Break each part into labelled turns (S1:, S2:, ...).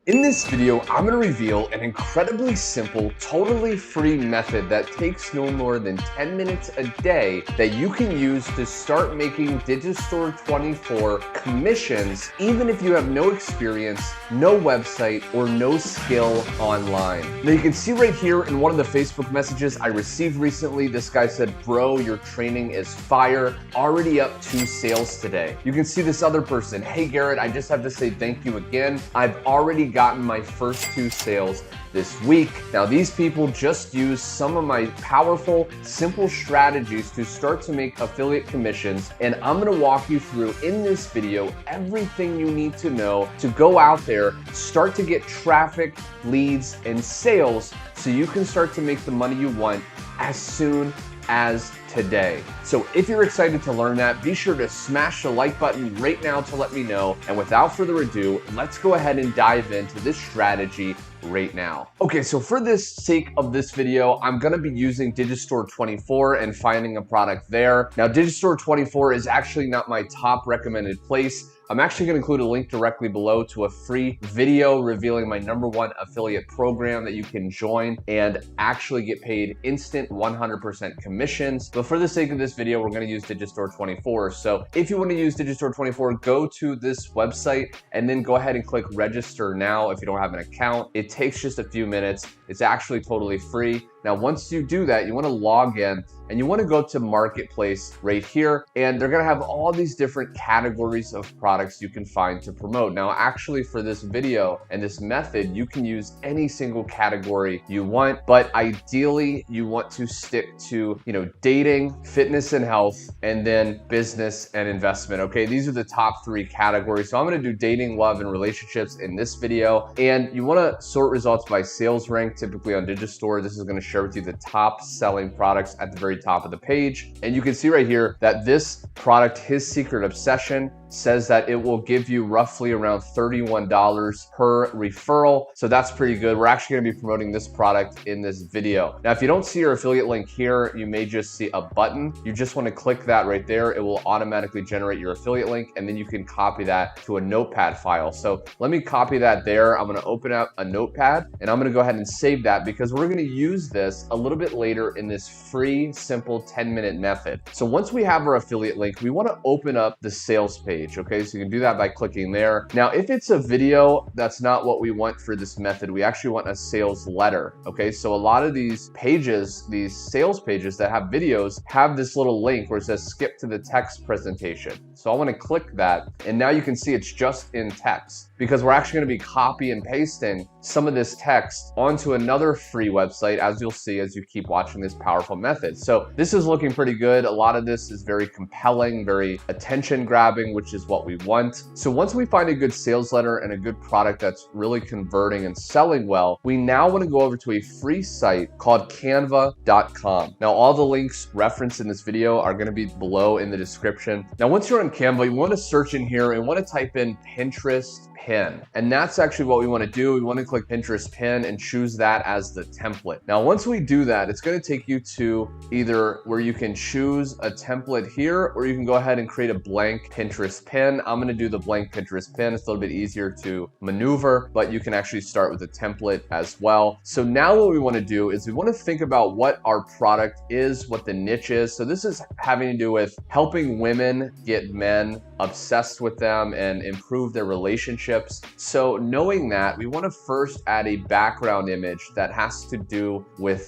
S1: In this video, I'm going to reveal an incredibly simple, totally free method that takes no more than 10 minutes a day that you can use to start making Digistore24 commissions even if you have no experience, no website, or no skill online. Now you can see right here in one of the Facebook messages I received recently, this guy said, "Bro, your training is fire, already up 2 sales today." You can see this other person, "Hey Garrett, I just have to say thank you again. I've already gotten my first 2 sales this week." Now these people just use some of my powerful, simple strategies to start to make affiliate commissions, and I'm gonna walk you through in this video everything you need to know to go out there, start to get traffic, leads, and sales so you can start to make the money you want as soon as today. So if you're excited to learn that, be sure to smash the like button right now to let me know. And without further ado, let's go ahead and dive into this strategy right now. Okay, so for the sake of this video, I'm gonna be using Digistore24 and finding a product there. Now, Digistore24 is actually not my top recommended place. I'm actually gonna include a link directly below to a free video revealing my #1 affiliate program that you can join and actually get paid instant 100% commissions. But for the sake of this video, we're gonna use Digistore24. So if you wanna use Digistore24, go to this website and then go ahead and click register now if you don't have an account. It takes just a few minutes. It's actually totally free. Now, once you do that, you wanna log in and you wanna go to Marketplace right here, and they're gonna have all these different categories of products you can find to promote. Now, actually for this video and this method, you can use any single category you want, but ideally you want to stick to, dating, fitness and health, and then business and investment, okay? These are the top 3 categories. So I'm gonna do dating, love, and relationships in this video, and you wanna sort results by sales rank, typically on Digistore. This is gonna share with you the top selling products at the very top of the page. And you can see right here that this product, His Secret Obsession, says that it will give you roughly around $31 per referral. So that's pretty good. We're actually gonna be promoting this product in this video. Now, if you don't see your affiliate link here, you may just see a button. You just wanna click that right there. It will automatically generate your affiliate link, and then you can copy that to a notepad file. So let me copy that there. I'm gonna open up a notepad and I'm gonna go ahead and save that because we're gonna use this a little bit later in this free, simple 10-minute method. So once we have our affiliate link, we wanna open up the sales page. Okay, so you can do that by clicking there. Now, if it's a video, that's not what we want for this method. We actually want a sales letter. Okay, so a lot of these pages, these sales pages that have videos, have this little link where it says skip to the text presentation. So I want to click that, and now you can see it's just in text because we're actually going to be copy and pasting some of this text onto another free website, as you'll see as you keep watching this powerful method. So this is looking pretty good. A lot of this is very compelling, very attention grabbing, which is what we want. So once we find a good sales letter and a good product that's really converting and selling well, we now want to go over to a free site called canva.com. Now, all the links referenced in this video are going to be below in the description. Now, once you're on Canva, you want to search in here and want to type in Pinterest pin. And that's actually what we want to do. We want to click Pinterest pin and choose that as the template. Now, once we do that, it's going to take you to either where you can choose a template here, or you can go ahead and create a blank Pinterest pin. I'm going to do the blank Pinterest pin. It's a little bit easier to maneuver, but you can actually start with a template as well. So now what we want to do is we want to think about what our product is, what the niche is. So this is having to do with helping women get men obsessed with them and improve their relationships. So knowing that, we want to first add a background image that has to do with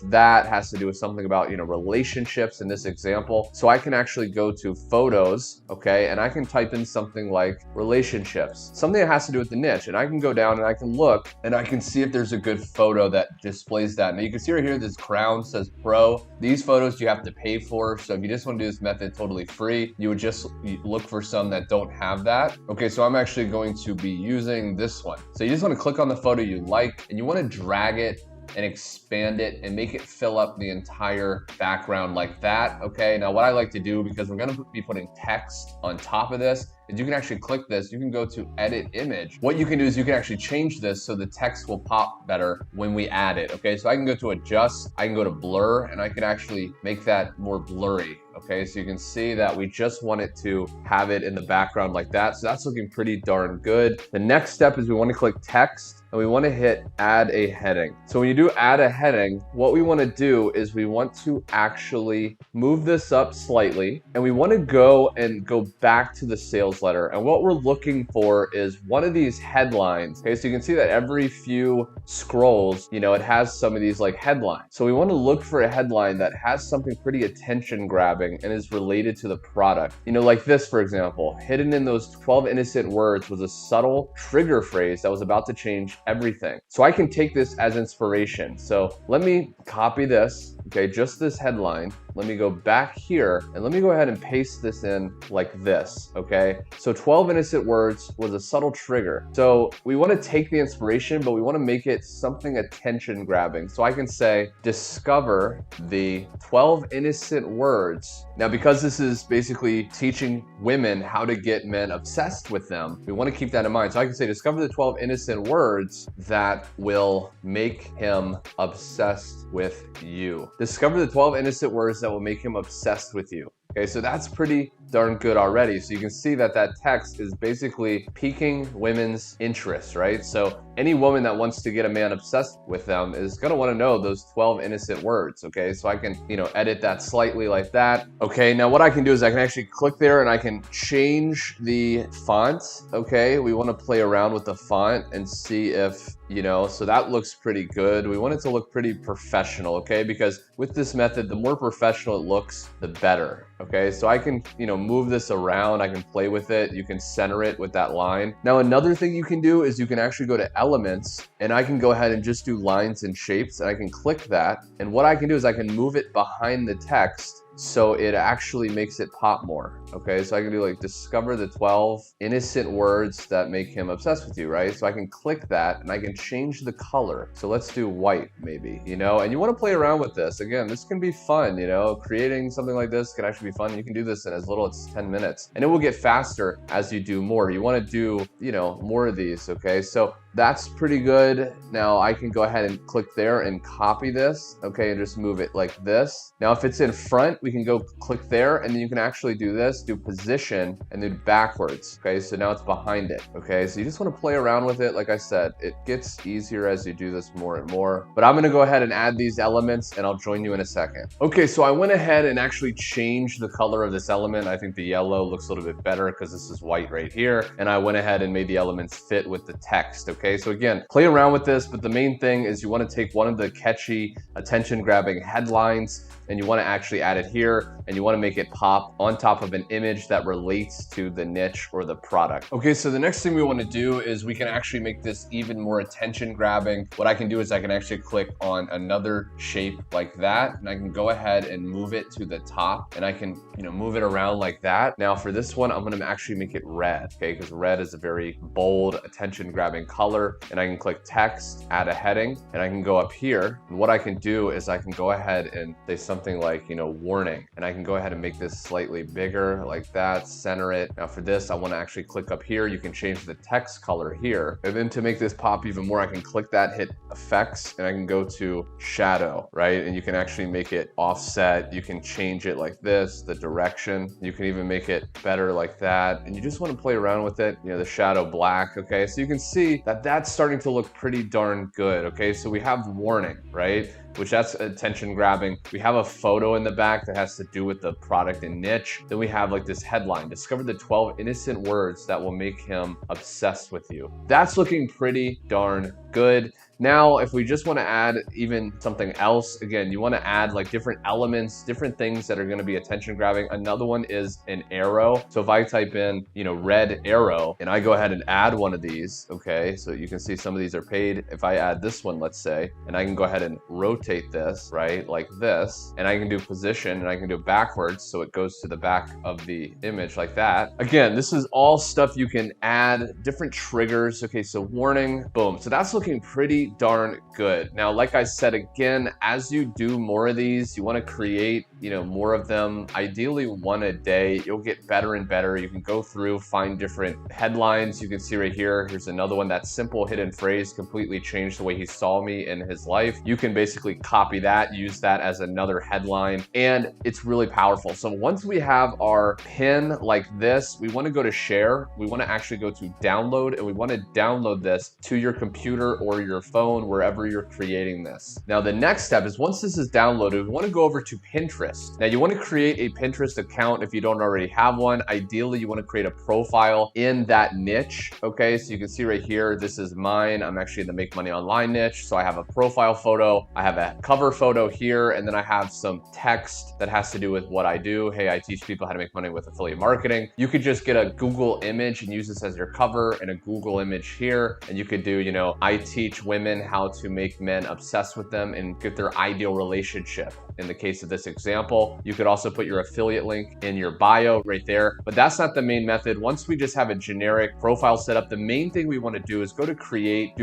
S1: something about, relationships in this example. So I can actually go to photos, okay, and I can type in something like relationships, something that has to do with the niche. And I can go down and I can look and I can see if there's a good photo that displays that. Now you can see right here, this crown says pro. These photos you have to pay for. So if you just want to do this method totally free, you would just look for some that don't have that. Okay, so I'm actually going to be using this one. So you just want to click on the photo you like and you want to drag it and expand it and make it fill up the entire background like that. Okay, now what I like to do, because we're going to be putting text on top of this, is you can actually click this, you can go to edit image. What you can do is you can actually change this so the text will pop better when we add it. Okay, so I can go to adjust, I can go to blur, and I can actually make that more blurry. okay? So you can see that we just want it to have it in the background like that. So that's looking pretty darn good. The next step is we want to click text and we want to hit add a heading. So when you do add a heading, what we want to do is we want to actually move this up slightly and we want to go back to the sales letter. And what we're looking for is one of these headlines. Okay, so you can see that every few scrolls, you know, it has some of these like headlines. So we want to look for a headline that has something pretty attention grabbing and is related to the product. You know, like this, for example, hidden in those 12 innocent words was a subtle trigger phrase that was about to change everything. So I can take this as inspiration. So let me copy this, okay, just this headline. Let me go back here and let me go ahead and paste this in like this, okay? So 12 innocent words was a subtle trigger. So we want to take the inspiration, but we want to make it something attention grabbing. So I can say, discover the 12 innocent words. Now, because this is basically teaching women how to get men obsessed with them, we want to keep that in mind. So I can say, discover the 12 innocent words that will make him obsessed with you. Discover the 12 innocent words that will make him obsessed with you. Okay, so that's pretty darn good already. So you can see that that text is basically piquing women's interest, right? So any woman that wants to get a man obsessed with them is gonna wanna know those 12 innocent words, okay? So I can, you know, edit that slightly like that. Okay, now what I can do is I can actually click there and I can change the font, okay? We wanna play around with the font and see if, you know, so that looks pretty good. We want it to look pretty professional, okay? Because with this method, the more professional it looks, the better, okay? So I can, you know, move this around, I can play with it, you can center it with that line. Now, another thing you can do is you can actually go to elements and I can go ahead and just do lines and shapes and I can click that. And what I can do is I can move it behind the text so it actually makes it pop more, okay? So I can do like, discover the 12 innocent words that make him obsessed with you, right? So I can click that and I can change the color. So let's do white maybe, you know? And you wanna play around with this. Again, this can be fun, you know? Creating something like this can actually be fun. You can do this in as little as 10 minutes and it will get faster as you do more. You wanna do, you know, more of these, okay? So that's pretty good. Now I can go ahead and click there and copy this, okay, and just move it like this. Now if it's in front, we can go click there and then you can actually do this, do position and then backwards, okay? So now it's behind it, okay? So you just wanna play around with it. Like I said, it gets easier as you do this more and more, but I'm gonna go ahead and add these elements and I'll join you in a second. Okay, so I went ahead and actually changed the color of this element. I think the yellow looks a little bit better because this is white right here. And I went ahead and made the elements fit with the text, okay? So again, play around with this, but the main thing is you want to take one of the catchy, attention-grabbing headlines and you want to actually add it here and you want to make it pop on top of an image that relates to the niche or the product. Okay, so the next thing we want to do is we can actually make this even more attention-grabbing. What I can do is I can actually click on another shape like that and I can go ahead and move it to the top and I can, you know, move it around like that. Now for this one, I'm going to actually make it red, okay? Because red is a very bold, attention-grabbing color. And I can click text, add a heading, and I can go up here. And what I can do is I can go ahead and say something like, you know, warning. And I can go ahead and make this slightly bigger like that, center it. Now for this, I want to actually click up here. You can change the text color here. And then to make this pop even more, I can click that, hit effects, and I can go to shadow, right? And you can actually make it offset. You can change it like this, the direction. You can even make it better like that. And you just want to play around with it. You know, the shadow black, okay? So you can see that that's starting to look pretty darn good, okay? So we have warning, right? Which that's attention grabbing. We have a photo in the back that has to do with the product and niche. Then we have like this headline, discover the 12 innocent words that will make him obsessed with you. That's looking pretty darn good. Now, if we just want to add even something else, again, you want to add like different elements, different things that are going to be attention grabbing. Another one is an arrow. So if I type in, you know, red arrow and I go ahead and add one of these, okay, so you can see some of these are paid. If I add this one, let's say, and I can go ahead and rotate this, right, like this, and I can do position and I can do backwards. So it goes to the back of the image like that. Again, this is all stuff you can add, different triggers. Okay, so warning, boom. So that's looking pretty darn good. Now, like I said, again, as you do more of these, you want to create, you know, more of them, ideally one a day. You'll get better and better. You can go through, find different headlines. You can see right here, here's another one. That simple hidden phrase completely changed the way he saw me in his life. You can basically copy that, use that as another headline, and it's really powerful. So once we have our pin like this, we want to go to share. We want to actually go to download, and we want to download this to your computer or your phone, wherever you're creating this. Now, the next step is once this is downloaded, we want to go over to Pinterest. Now, you want to create a Pinterest account if you don't already have one. Ideally, you want to create a profile in that niche. Okay, so you can see right here, this is mine. I'm actually in the Make Money Online niche. So I have a profile photo, I have a cover photo here, and then I have some text that has to do with what I do. Hey, I teach people how to make money with affiliate marketing. You could just get a Google image and use this as your cover, and a Google image here. And you could do, you know, I teach women how to make men obsessed with them and get their ideal relationship. In the case of this example, you could also put your affiliate link in your bio right there, but that's not the main method. Once we just have a generic profile set up, the main thing we want to do is go to create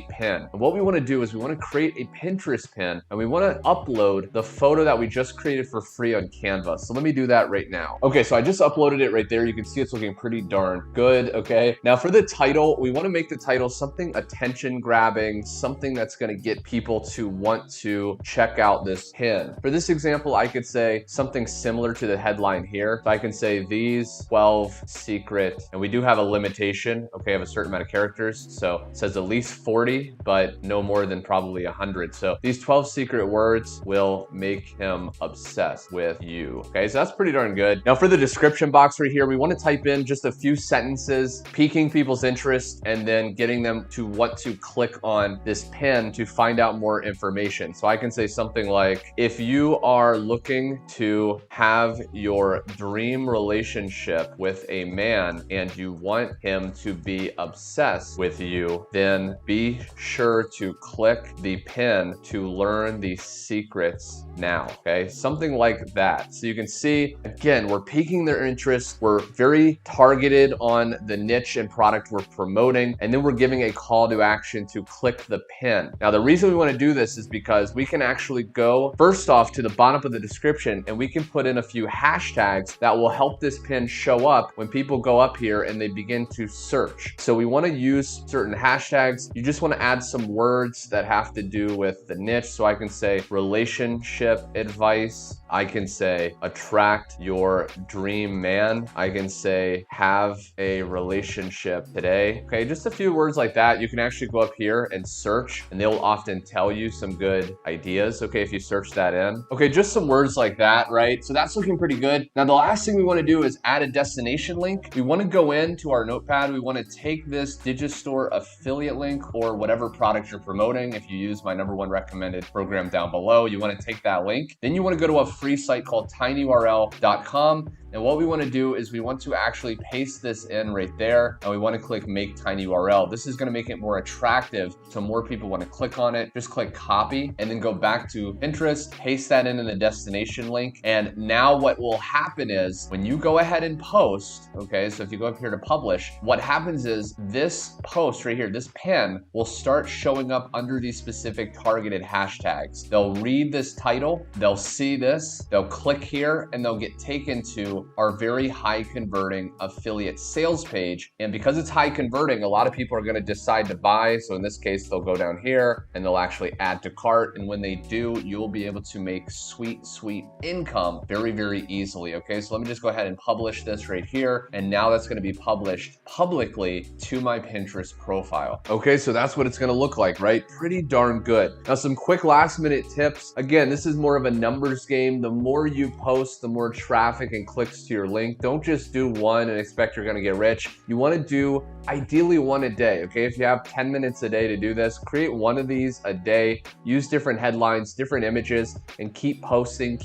S1: pin. And what we want to do is we want to create a Pinterest pin, and we want to upload the photo that we just created for free on Canva. So let me do that right now. Okay, so I just uploaded it right there. You can see it's looking pretty darn good. Okay, now for the title, we want to make the title something attention grabbing, something that's going to get people to want to check out this pin. For this example, I could say something similar to the headline here. So I can say these 12 secret, and we do have a limitation, okay, of a certain amount of characters. So it says at least 40, but no more than probably 100. So these 12 secret words will make him obsessed with you. Okay, so that's pretty darn good. Now for the description box right here, we want to type in just a few sentences, piquing people's interest, and then getting them to want to click on this pin to find out more information. So I can say something like, if you are looking to have your dream relationship with a man and you want him to be obsessed with you, then be sure to click the pin to learn the secrets now. Okay, something like that. So you can see, again, we're piquing their interest. We're very targeted on the niche and product we're promoting, and then we're giving a call to action to click the pin. Now, the reason we want to do this is because we can actually go first off to the bottom of the description, and we can put in a few hashtags that will help this pin show up when people go up here and they begin to search. So we want to use certain hashtags. You just want to add some words that have to do with the niche. So I can say relationship advice. I can say attract your dream man. I can say have a relationship today. Okay, just a few words like that. You can actually go up here and search, and they'll often tell you some good ideas. Okay, if you search that in. Okay, just some words like that, right? So that's looking pretty good. Now, the last thing we want to do is add a destination link. We want to go into our notepad. We want to take this Digistore affiliate link or whatever product you're promoting. If you use my #1 recommended program down below, you want to take that link. Then you want to go to a free site called tinyurl.com. And what we want to do is we want to actually paste this in right there, and we want to click Make Tiny URL. This is going to make it more attractive so more people want to click on it. Just click copy and then go back to Pinterest, paste that in the destination link. And now what will happen is when you go ahead and post, okay, so if you go up here to publish, what happens is this post right here, this pin will start showing up under these specific targeted hashtags. They'll read this title, they'll see this, they'll click here, and they'll get taken to our very high converting affiliate sales page. And because it's high converting, a lot of people are going to decide to buy. So in this case, they'll go down here and they'll actually add to cart. And when they do, you'll be able to make sweet, sweet income very, very easily. Okay, so let me just go ahead and publish this right here. And now that's going to be published publicly to my Pinterest profile. Okay, so that's what it's going to look like, right? Pretty darn good. Now, some quick last minute tips. Again, this is more of a numbers game. The more you post, the more traffic and clicks to your link. Don't just do one and expect you're going to get rich. You want to do ideally one a day. Okay, if you have 10 minutes a day to do this, create one of these a day, use different headlines, different images, and keep posting,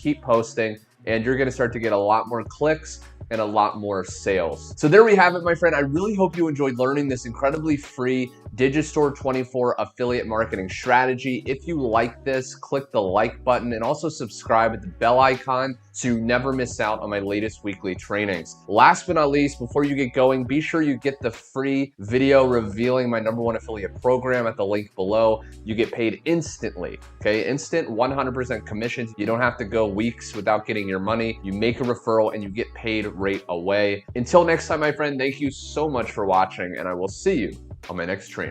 S1: and you're going to start to get a lot more clicks and a lot more sales. So there we have it, my friend. I really hope you enjoyed learning this incredibly free Digistore24 affiliate marketing strategy. If you like this, click the like button and also subscribe at the bell icon so you never miss out on my latest weekly trainings. Last but not least, before you get going, be sure you get the free video revealing my #1 affiliate program at the link below. You get paid instantly, okay? Instant 100% commissions. You don't have to go weeks without getting your money. You make a referral and you get paid right away. Until next time, my friend, thank you so much for watching, and I will see you on my next training.